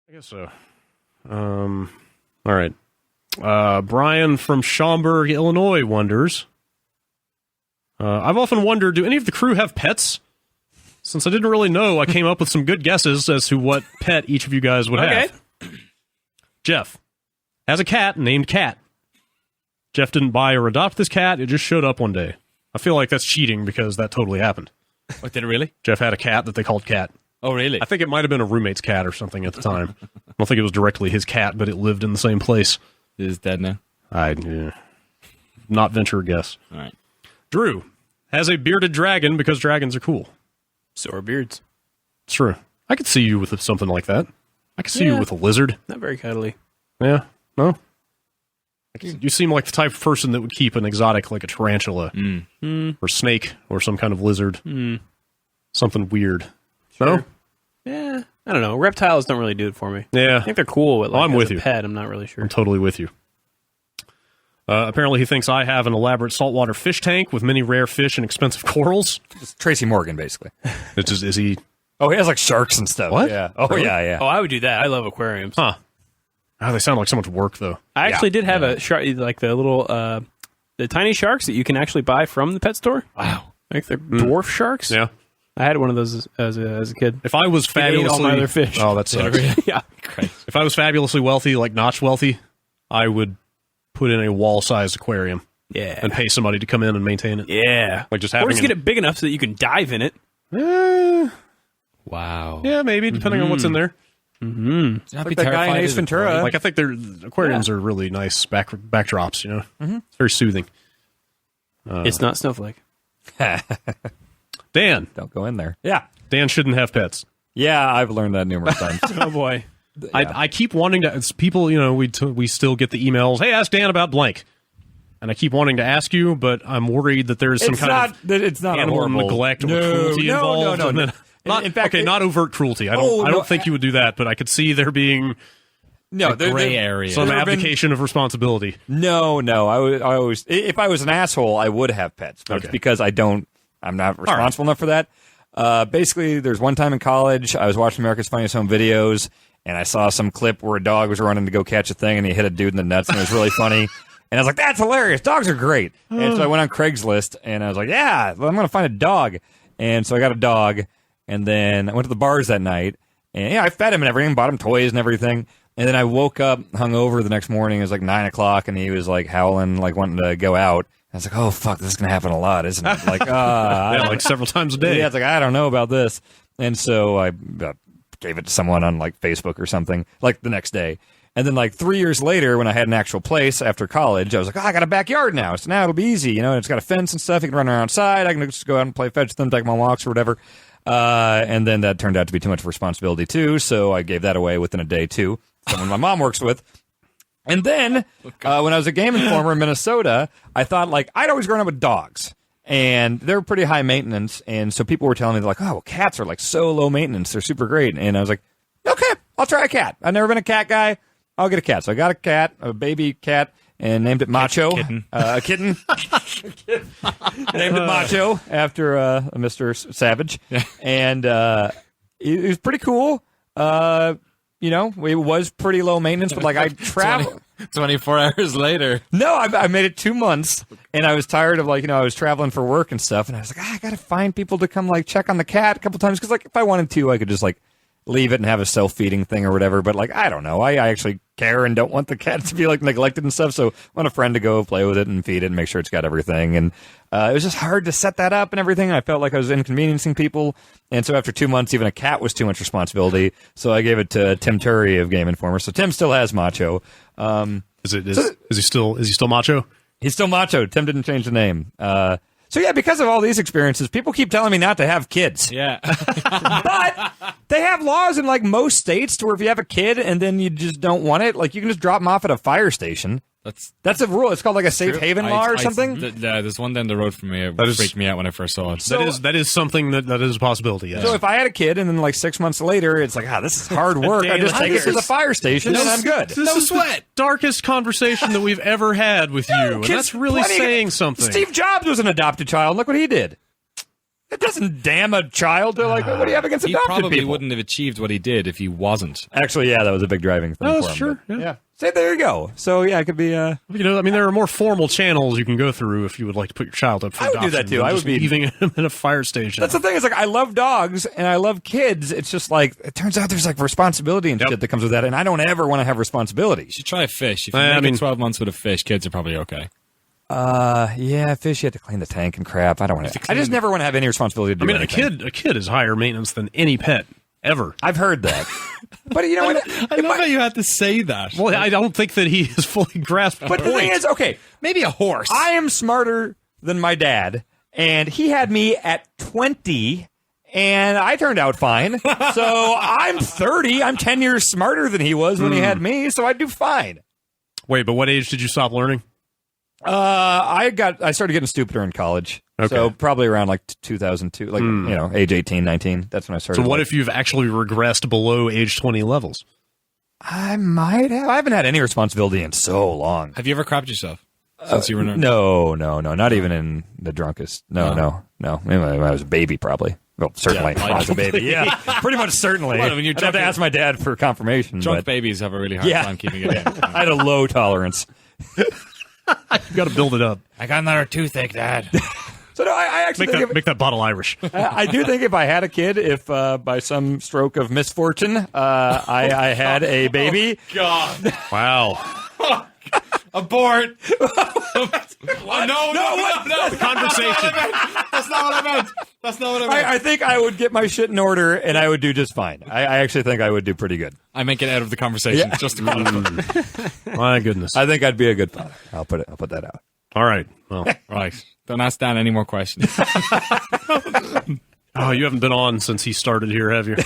I guess so. All right. Brian from Schaumburg, Illinois wonders, I've often wondered, do any of the crew have pets? Since I didn't really know, I came up with some good guesses as to what pet each of you guys would have. Jeff has a cat named Cat. Jeff didn't buy or adopt this cat. It just showed up one day. I feel like that's cheating because that totally happened. What, did it really? Jeff had a cat that they called Cat. Oh, really? I think it might have been a roommate's cat or something at the time. I don't think it was directly his cat, but it lived in the same place. It is dead now? Not venture a guess. All right. Drew has a bearded dragon because dragons are cool. So are beards. It's true. I could see you with something like that. I could see you with a lizard. Not very cuddly. Yeah. No? You seem like the type of person that would keep an exotic like a tarantula or snake or some kind of lizard. Something weird. Sure. No? Yeah. I don't know. Reptiles don't really do it for me. Yeah. I think they're cool. But, like, I'm with you. Pet, I'm not really sure. I'm totally with you. Apparently he thinks I have an elaborate saltwater fish tank with many rare fish and expensive corals. It's Tracy Morgan, basically. Is he... Oh, he has like sharks and stuff. What? Yeah. Oh, Really? yeah. Oh, I would do that. I love aquariums. Huh. Oh, they sound like so much work, though. I actually did have a shark, like the little, the tiny sharks that you can actually buy from the pet store. Wow. Like they're dwarf sharks. Yeah. I had one of those as a kid. If I was It ate all fabulously... my other fish. Oh, that sucks. Yeah. If I was fabulously wealthy, like Notch wealthy, I would put in a wall-sized aquarium Yeah. and pay somebody to come in and maintain it. Yeah. Like just Or having just get it big enough so that you can dive in it. Wow. Yeah, maybe, depending on what's in there. Not Like be that guy in terrified Ace of the Ventura. party. Like, I think their aquariums are really nice backdrops, you know? It's very soothing. It's not Snowflake. Dan. Don't go in there. Yeah. Dan shouldn't have pets. Yeah, I've learned that numerous times. Oh, boy. I keep wanting to... It's people, you know, we still get the emails, hey, ask Dan about blank. And I keep wanting to ask you, but I'm worried that there's some it's not animal horrible. neglect or cruelty involved. No. And then, In fact, not overt cruelty. I don't think you would do that, but I could see there being Gray area. some There have been- abdication of responsibility. No. I always, if I was an asshole, I would have pets. But it's because I'm not responsible enough for that. Basically, there's one time in college, I was watching America's Funniest Home Videos, and I saw some clip where a dog was running to go catch a thing, and he hit a dude in the nuts, and it was really funny. And I was like, that's hilarious. Dogs are great. And so I went on Craigslist, and I was like, yeah, I'm going to find a dog. And so I got a dog, and then I went to the bars that night, and I fed him and everything, bought him toys and everything. And then I woke up hungover the next morning. It was like 9 o'clock, and he was like howling, like wanting to go out. I was like, oh, fuck, this is going to happen a lot, isn't it? Like, Like several times a day. yeah, it's like, I don't know about this. And so I gave it to someone on like Facebook or something, like the next day. And then like 3 years later, when I had an actual place after college, I was like, I got a backyard now. So now it'll be easy. You know, and it's got a fence and stuff. You can run around outside. I can just go out and play fetch with them, take them on walks or whatever. And then that turned out to be too much responsibility too. So I gave that away within a day too. Someone my mom works with. And then when I was a Game Informer in Minnesota, I thought like I'd always grown up with dogs. And they're pretty high maintenance. And so people were telling me, like, oh, well, cats are like so low maintenance. They're super great. And I was like, okay, I'll try a cat. I've never been a cat guy. I'll get a cat. So I got a cat, a baby cat, and named it Macho. A kitten. Named it Macho after Mr. Savage. And it was pretty cool. You know, it was pretty low maintenance, but like I travel 24 hours later. No, I made it 2 months, and I was tired of like, you know, I was traveling for work and stuff, and I was like, I gotta find people to come like check on the cat a couple times, because like if I wanted to, I could just like leave it and have a self-feeding thing or whatever, but like I don't know, I actually care and don't want the cat to be like neglected and stuff, so I want a friend to go play with it and feed it and make sure it's got everything, and it was just hard to set that up and everything. I felt like I was inconveniencing people, and so after 2 months, even a cat was too much responsibility, so I gave it to Tim Turry of Game Informer. So Tim still has Macho. Is he still Macho? He's still Macho. Tim didn't change the name. So yeah, because of all these experiences, people keep telling me not to have kids. Yeah. But they have laws in like most states to where if you have a kid and then you just don't want it, like you can just drop them off at a fire station. That's a rule. It's called like a safe haven law or something. There's one down the road from me. It freaked me out when I first saw it. That is something that is a possibility. Yes. So if I had a kid and then like 6 months later, it's like, this is hard work. I just take it to the fire station and I'm good. This is the darkest conversation that we've ever had with you, and that's really saying something. Steve Jobs was an adopted child. Look what he did. It doesn't damn a child to like, what do you have against He adopted probably people? wouldn't have achieved what he did if he wasn't. Actually, yeah, that was a big driving thing Oh, for him. sure. but- Yeah. So there you go. So yeah, it could be. I mean, there are more formal channels you can go through if you would like to put your child up for I would adoption. do that, too. than I would just be- leaving him in a fire station. That's the thing. Is like I love dogs and I love kids. It's just like it turns out there's like responsibility and shit that comes with that, and I don't ever want to have responsibility. You should try a fish. If you I make mean- it 12 months with a fish, kids are probably okay. Yeah, fish. You have to clean the tank and crap. I don't want to. I just never want to have any responsibility to do I mean, anything. a kid is higher maintenance than any pet ever. I've heard that, but you know what? I love how you had to say that. Well, I don't think that he has fully grasped But the thing is, okay, Maybe a horse. I am smarter than my dad, and he had me at 20, and I turned out fine. So I'm 30. I'm 10 years smarter than he was when he had me, so I do fine. Wait, but what age did you stop learning? I started getting stupider in college. Okay. So probably around like 2002, like you know, age 18, 19. That's when I started. So what if you've actually regressed below age 20 levels? I might have. I haven't had any responsibility in so long. Have you ever crapped yourself since you were No, not even in the drunkest. No. Maybe when I was a baby, probably. Well, certainly Yeah, when I was a baby. Yeah, pretty much certainly. Well, when you're I'd have to drunk- ask my dad for confirmation. Drunk but babies have a really hard time keeping it in. I had a low tolerance. You got to build it up. I got another toothache, Dad. So no, I actually think Make that bottle Irish. I do think if I had a kid, if by some stroke of misfortune I had a baby, God. Wow. Abort. No. Conversation. That's not what I meant. That's not what I meant. I think I would get my shit in order and I would do just fine. I actually think I would do pretty good. I make it out of the conversation just to qualify. My goodness. I think I'd be a good father. I'll put that out. All right. Well, Right. Don't ask Dan any more questions. oh, you haven't been on since he started here, have you?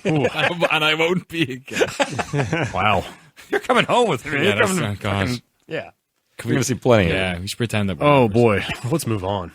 And I won't be again. Wow. You're coming home with me. Yeah, You're coming oh, gosh. yeah. You're going to see plenty of it. Yeah, we should pretend that. Oh boy. Let's move on.